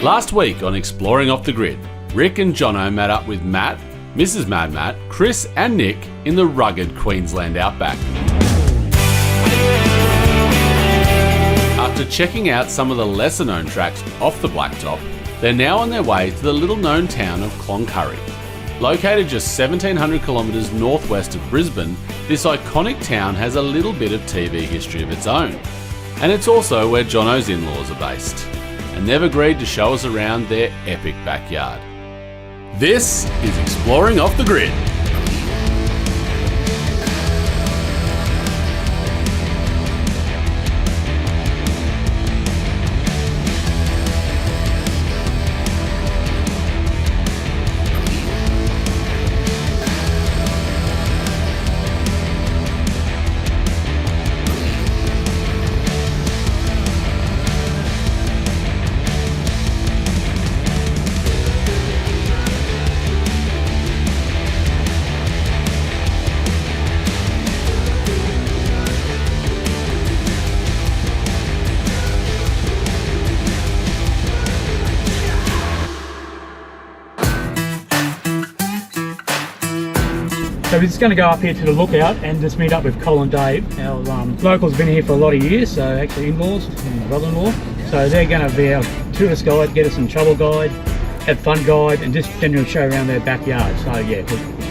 Last week on Exploring Off the Grid, Rick and Jono met up with Matt, Mrs. Mad Matt, Chris and Nick in the rugged Queensland outback. After checking out some of the lesser known tracks off the blacktop, they're now on their way to the little known town of Cloncurry. Located just 1,700 kilometres northwest of Brisbane, this iconic town has a little bit of TV history of its own. And it's also where Jono's in-laws are based, and they've agreed to show us around their epic backyard. This is Exploring Off the Grid. So we're just going to go up here to the lookout and just meet up with Col and Dave. Our locals have been here for a lot of years, so actually in-laws and my brother-in-law. So they're going to be our tourist guide, get us some travel guide, have fun guide, and just generally show around their backyard. So yeah,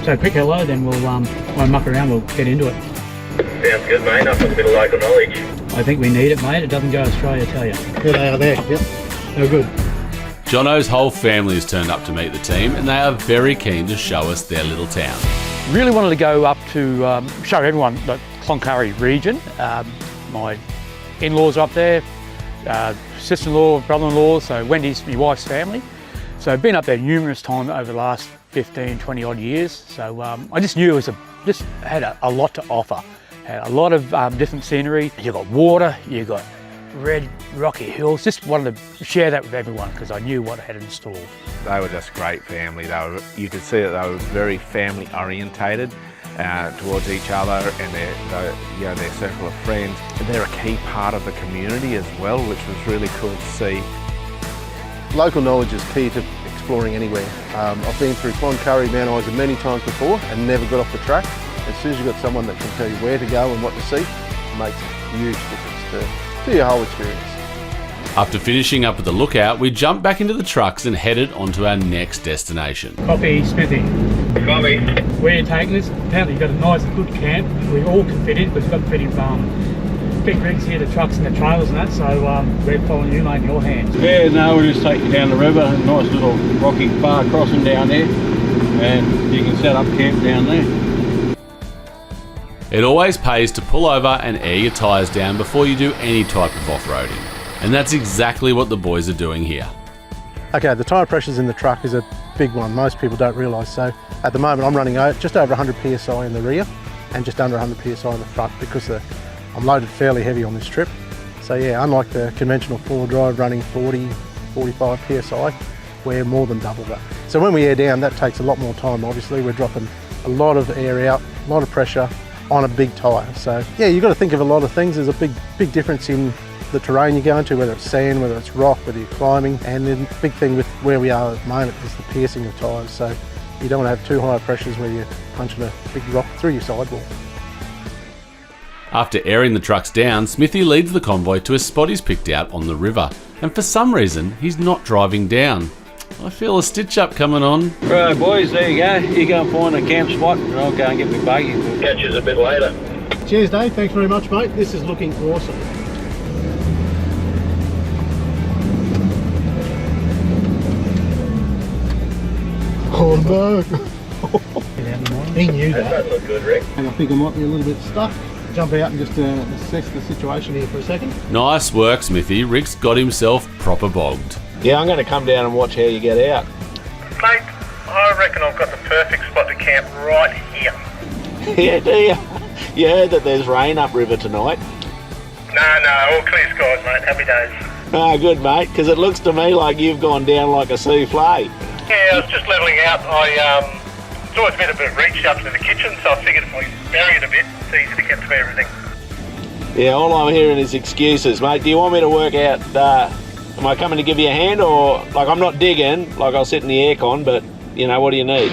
so quick hello, then we'll won't muck around, we'll get into it. Sounds good, mate. Nothing a bit of local knowledge. I think we need it, mate. It doesn't go astray, I tell you. Here they are there, yep. They're good. Jono's whole family has turned up to meet the team, and they are very keen to show us their little town. Really wanted to go up to show everyone the Cloncurry region. My in-laws are up there, sister-in-law, brother-in-law, so Wendy's my wife's family. So I've been up there numerous times over the last 15, 20 odd years. So I just knew it was had a lot to offer. Had a lot of different scenery. You got water, you got red rocky hills. Just wanted to share that with everyone because I knew what I had in store. They were just a great family. You could see that they were very family orientated towards each other and their circle of friends. They're a key part of the community as well, which was really cool to see. Local knowledge is key to exploring anywhere. I've been through Cloncurry, Mount Isa many times before and never got off the track. As soon as you've got someone that can tell you where to go and what to see, it makes a huge difference to your whole experience. After finishing up at the lookout, we jumped back into the trucks and headed on to our next destination. Copy, Smithy. Copy. Where are you taking us? Apparently you've got a nice good camp. We all can fit in, but we've got to fit in big rigs here, the trucks and the trailers and that, so we're following you, mate, in your hands. Yeah, no, we'll just take you down the river, a nice little rocky bar crossing down there, and you can set up camp down there. It always pays to pull over and air your tyres down before you do any type of off-roading. And that's exactly what the boys are doing here. Okay, the tyre pressures in the truck is a big one. Most people don't realise. So at the moment I'm running just over 100 psi in the rear and just under 100 psi in the front because I'm loaded fairly heavy on this trip. So yeah, unlike the conventional four-wheel drive running 40, 45 psi, we're more than double that. So when we air down, that takes a lot more time. Obviously, we're dropping a lot of air out, a lot of pressure on a big tyre. So yeah, you've got to think of a lot of things. There's a big difference in the terrain you're going to, whether it's sand, whether it's rock, whether you're climbing, and the big thing with where we are at the moment is the piercing of tyres. So you don't want to have too high pressures where you're punching a big rock through your sidewall. After airing the trucks down, Smithy leads the convoy to a spot he's picked out on the river, and for some reason he's not driving down. I feel a stitch-up coming on. Right, boys, there you go. You go and find a camp spot and I'll go and get my buggy. Catch us a bit later. Cheers, Dave. Thanks very much, mate. This is looking awesome. Oh no! He knew That that. doesn't look good, Rick. And I think I might be a little bit stuck. Jump out and just assess the situation here for a second. Nice work, Smithy. Rick's got himself proper bogged. Yeah, I'm going to come down and watch how you get out. Mate, I reckon I've got the perfect spot to camp right here. Yeah, do you? You heard that there's rain upriver tonight? No, all clear skies, mate. Happy days. Ah, good, mate, because it looks to me like you've gone down like a souffle. Yeah, I was just levelling out. It's always been a bit of reach up to the kitchen, so I figured if we bury it a bit, it's easy to get through everything. Yeah, all I'm hearing is excuses, mate. Do you want me to work out Am I coming to give you a hand, or like I'm not digging, like I'll sit in the aircon, but you know, what do you need?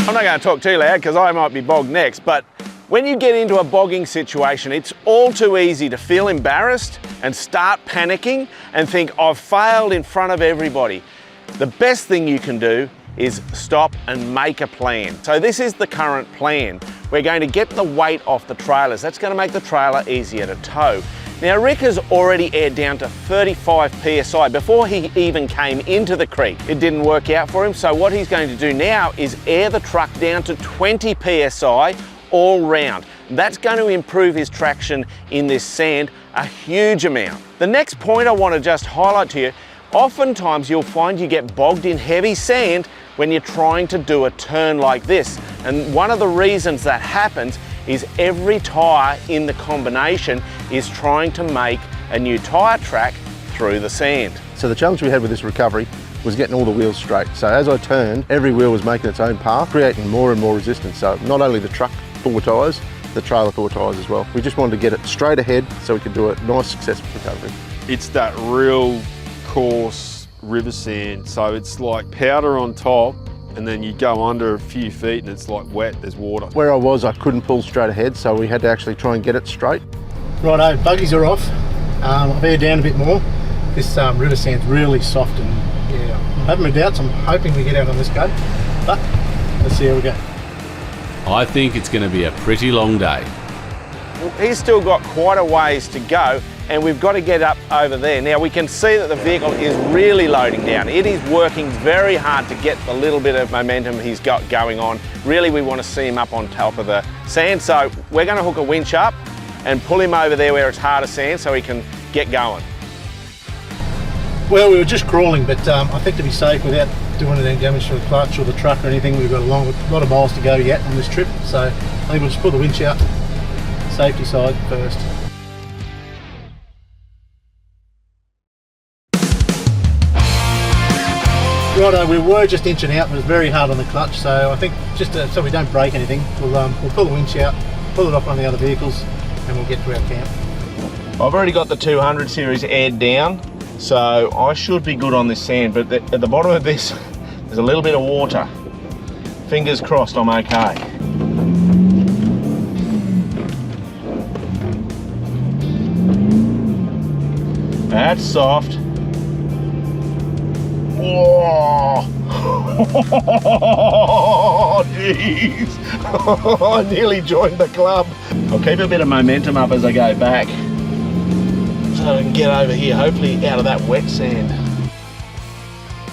I'm not going to talk too loud because I might be bogged next, but when you get into a bogging situation, it's all too easy to feel embarrassed and start panicking and think, I've failed in front of everybody. The best thing you can do is stop and make a plan. So this is the current plan. We're going to get the weight off the trailers. That's going to make the trailer easier to tow. Now Rick has already aired down to 35 PSI before he even came into the creek. It didn't work out for him, so what he's going to do now is air the truck down to 20 PSI all round. That's going to improve his traction in this sand a huge amount. The next point I want to just highlight to you, oftentimes you'll find you get bogged in heavy sand when you're trying to do a turn like this. And one of the reasons that happens is every tyre in the combination is trying to make a new tyre track through the sand. So the challenge we had with this recovery was getting all the wheels straight. So as I turned, every wheel was making its own path, creating more and more resistance. So not only the truck forward tyres, the trailer forward tyres as well. We just wanted to get it straight ahead so we could do a nice successful recovery. It's that real coarse river sand, so it's like powder on top, and then you go under a few feet and it's like wet, there's water. Where I was, I couldn't pull straight ahead, so we had to actually try and get it straight. Righto, buggies are off. I've aired down a bit more. This river sand's really soft, and yeah, I'm having my doubts. I'm hoping we get out on this go, but let's see how we go. I think it's going to be a pretty long day. He's still got quite a ways to go, and we've got to get up over there. Now we can see that the vehicle is really loading down. It is working very hard to get the little bit of momentum he's got going on. Really, we want to see him up on top of the sand, so we're going to hook a winch up and pull him over there where it's harder sand so he can get going. Well, we were just crawling, but I think to be safe without doing any damage to the clutch or the truck or anything, we've got a lot of miles to go yet on this trip, so I think we'll just pull the winch out, safety side first. Righto, we were just inching out, but it was very hard on the clutch, so I think just so we don't break anything, we'll pull the winch out, pull it off one of the other vehicles, and we'll get to our camp. I've already got the 200 series aired down, so I should be good on this sand, but at the bottom of this, there's a little bit of water. Fingers crossed I'm okay. That's soft. Whoa! Oh, jeez! I nearly joined the club. I'll keep a bit of momentum up as I go back, so I can get over here, hopefully out of that wet sand.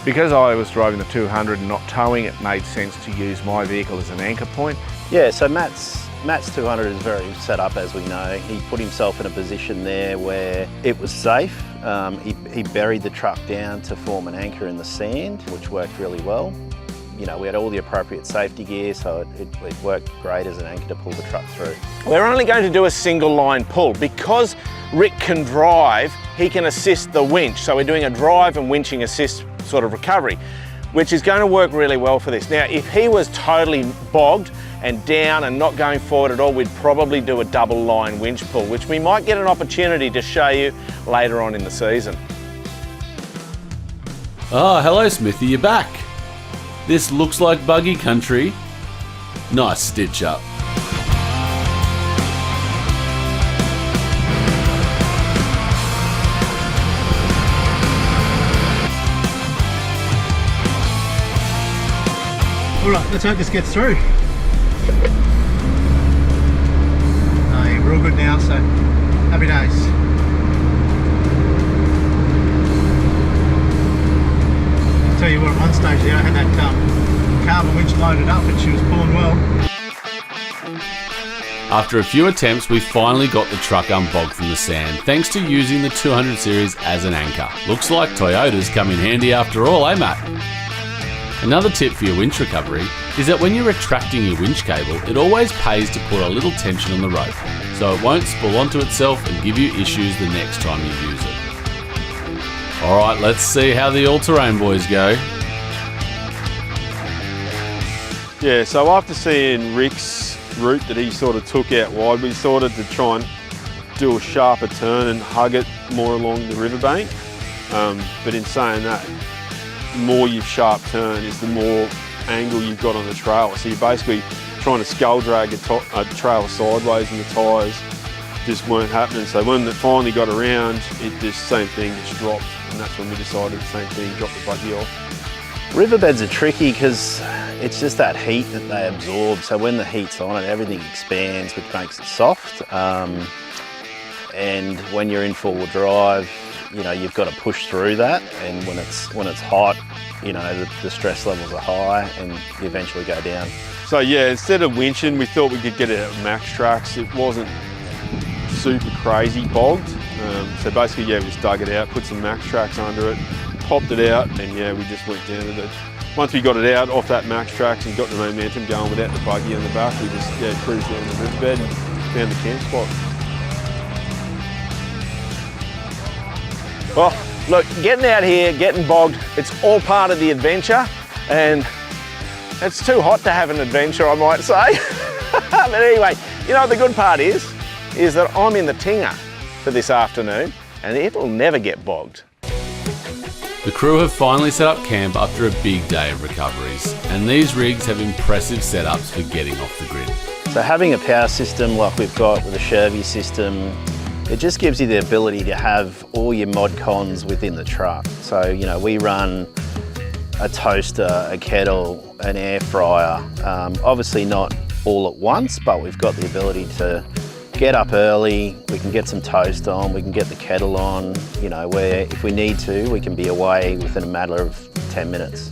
Because I was driving the 200 and not towing, it made sense to use my vehicle as an anchor point. Yeah, so Matt's 200 is very set up, as we know. He put himself in a position there where it was safe. He buried the truck down to form an anchor in the sand, which worked really well. You know, we had all the appropriate safety gear, so it worked great as an anchor to pull the truck through. We're only going to do a single line pull. Because Rick can drive, he can assist the winch. So we're doing a drive and winching assist sort of recovery, which is going to work really well for this. Now, if he was totally bogged and down and not going forward at all, we'd probably do a double line winch pull, which we might get an opportunity to show you later on in the season. Oh, hello Smithy, you're back. This looks like buggy country. Nice stitch up. All right, let's hope this gets through. Yeah, we're all good now, so happy days. I'll tell you what, at one stage there I had that carbon winch loaded up and she was pulling well. After a few attempts, we finally got the truck unbogged from the sand, thanks to using the 200 series as an anchor. Looks like Toyotas come in handy after all, eh Matt? Another tip for your winch recovery is that when you're retracting your winch cable, it always pays to put a little tension on the rope, so it won't spool onto itself and give you issues the next time you use it. Alright, let's see how the all-terrain boys go. Yeah, so after seeing Rick's route that he sort of took out wide, we thought to try and do a sharper turn and hug it more along the riverbank. But in saying that, the more you sharp turn is the more angle you've got on the trailer. So you're basically trying to scull drag a trailer sideways and the tyres just weren't happening. So when it finally got around, it just same thing, just dropped. And that's when we decided the same thing, drop the buggy off. Riverbeds are tricky because it's just that heat that they absorb. So when the heat's on it, everything expands, which makes it soft. And when you're in four-wheel drive, you know, you've got to push through that. And when it's hot, you know, the stress levels are high and you eventually go down. So yeah, instead of winching, we thought we could get it at max tracks. It wasn't super crazy bogged. So basically, yeah, we just dug it out, put some max tracks under it, popped it out, and yeah, we just went down to it. Once we got it out off that max tracks and got the momentum going without the buggy on the back, we just cruised down the riverbed and found the camp spot. Well, look, getting out here, getting bogged, it's all part of the adventure, and it's too hot to have an adventure, I might say. But anyway, you know what the good part is that I'm in the Tinger for this afternoon, and it'll never get bogged. The crew have finally set up camp after a big day of recoveries, and these rigs have impressive setups for getting off the grid. So having a power system like we've got with a Shervy system, it just gives you the ability to have all your mod cons within the truck. So, you know, we run a toaster, a kettle, an air fryer, obviously not all at once, but we've got the ability to get up early, we can get some toast on, we can get the kettle on, you know, where if we need to, we can be away within a matter of 10 minutes.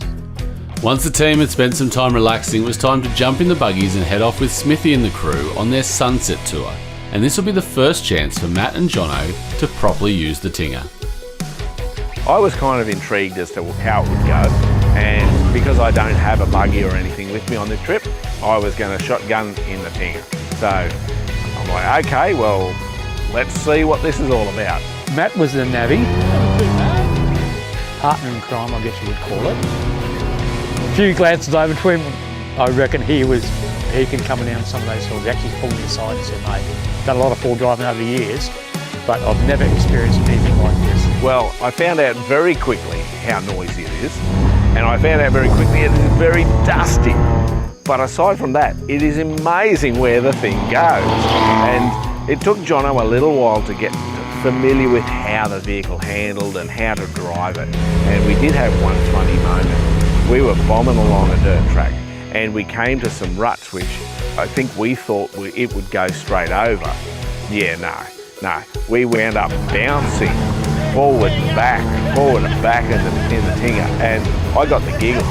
Once the team had spent some time relaxing, it was time to jump in the buggies and head off with Smithy and the crew on their sunset tour. And this will be the first chance for Matt and Jono to properly use the Tinger. I was kind of intrigued as to how it would go, and because I don't have a buggy or anything with me on this trip, I was going to shotgun in the Tinger. So I'm like, okay, well, let's see what this is all about. Matt was the navvy, partner in crime, I guess you would call it. A few glances over to him, I reckon he can come down some of those hills. He actually pulled me aside and said, mate, done a lot of four driving over the years, but I've never experienced anything like this. Well, I found out very quickly how noisy it is, and I found out very quickly it is very dusty. But aside from that, it is amazing where the thing goes. And it took Jono a little while to get familiar with how the vehicle handled and how to drive it. And we did have one funny moment. We were bombing along a dirt track, and we came to some ruts which I think we thought it would go straight over. Yeah, no. We wound up bouncing forward and back in the Tinger, and I got the giggles.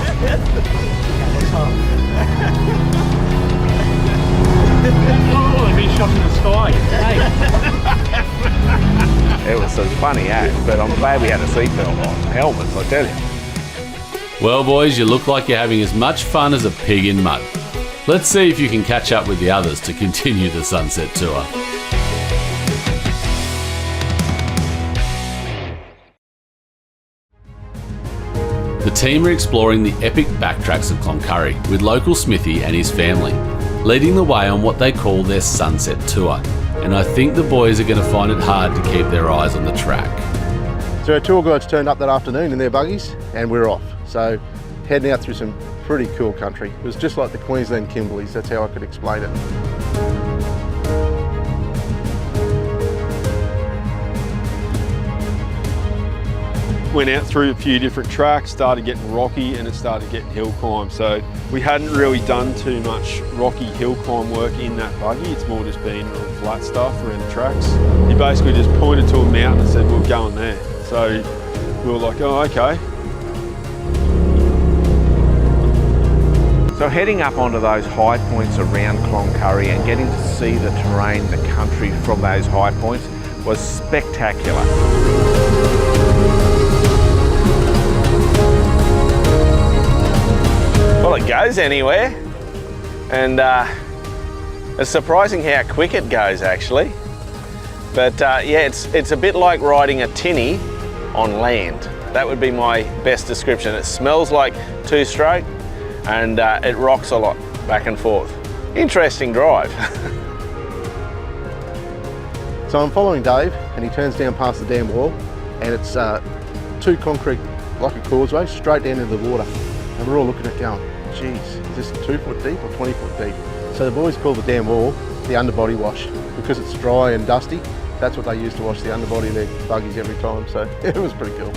Oh, he shot in the sky. It was a funny act, but I'm glad we had a seatbelt on. Helmets, I tell you. Well boys, you look like you're having as much fun as a pig in mud. Let's see if you can catch up with the others to continue the sunset tour. The team are exploring the epic backtracks of Cloncurry with local Smithy and his family, leading the way on what they call their sunset tour. And I think the boys are going to find it hard to keep their eyes on the track. So our tour guides turned up that afternoon in their buggies and we're off. So heading out through some pretty cool country. It was just like the Queensland Kimberleys, that's how I could explain it. Went out through a few different tracks, started getting rocky and it started getting hill climb. So we hadn't really done too much rocky hill climb work in that buggy. It's more just been flat stuff around the tracks. He basically just pointed to a mountain and said, we're going there. So we were like, oh, okay. So heading up onto those high points around Cloncurry and getting to see the terrain, the country from those high points was spectacular. Well, it goes anywhere, and it's surprising how quick it goes actually. But yeah, it's a bit like riding a tinny on land. That would be my best description. It smells like two-stroke and it rocks a lot. back and forth. Interesting drive. So I'm following Dave and he turns down past the dam wall and it's two concrete, like a causeway, straight down into the water. And we're all looking at it going, geez, is this 2 foot deep or 20 foot deep? So the boys call the dam wall the underbody wash because it's dry and dusty. That's what they use to wash the underbody of their buggies every time. So it was pretty cool.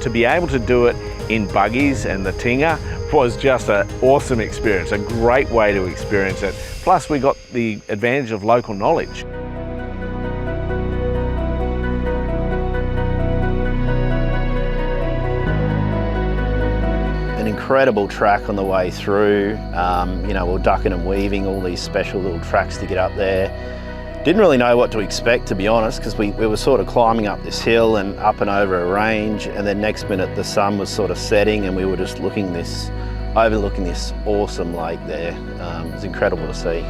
To be able to do it in buggies and the Tinger was just an awesome experience, a great way to experience it. Plus we got the advantage of local knowledge. Incredible track on the way through. You know, we're ducking and weaving all these special little tracks to get up there. Didn't really know what to expect, to be honest, because we were sort of climbing up this hill and up and over a range, and then next minute the sun was sort of setting and we were just overlooking this awesome lake there. It was incredible to see.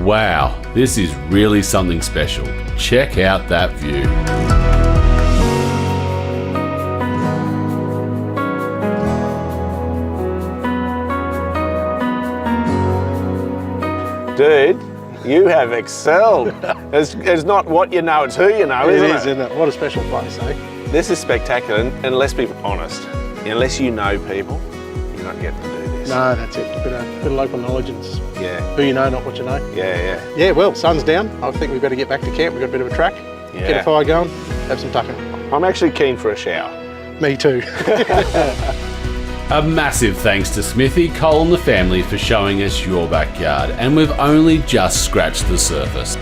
Wow, this is really something special. Check out that view. Dude, you have excelled. It's not what you know, it's who you know, isn't it? It is, isn't it? What a special place, eh? This is spectacular, and let's be honest, unless you know people, you're not getting to do this. No, that's it. A bit of local knowledge and Yeah. who you know, not what you know. Yeah. Yeah, well, sun's down. I think we better get back to camp. We've got a bit of a track. Yeah. Get a fire going, have some tucking. I'm actually keen for a shower. Me too. A massive thanks to Smithy, Cole and the family for showing us your backyard, and we've only just scratched the surface.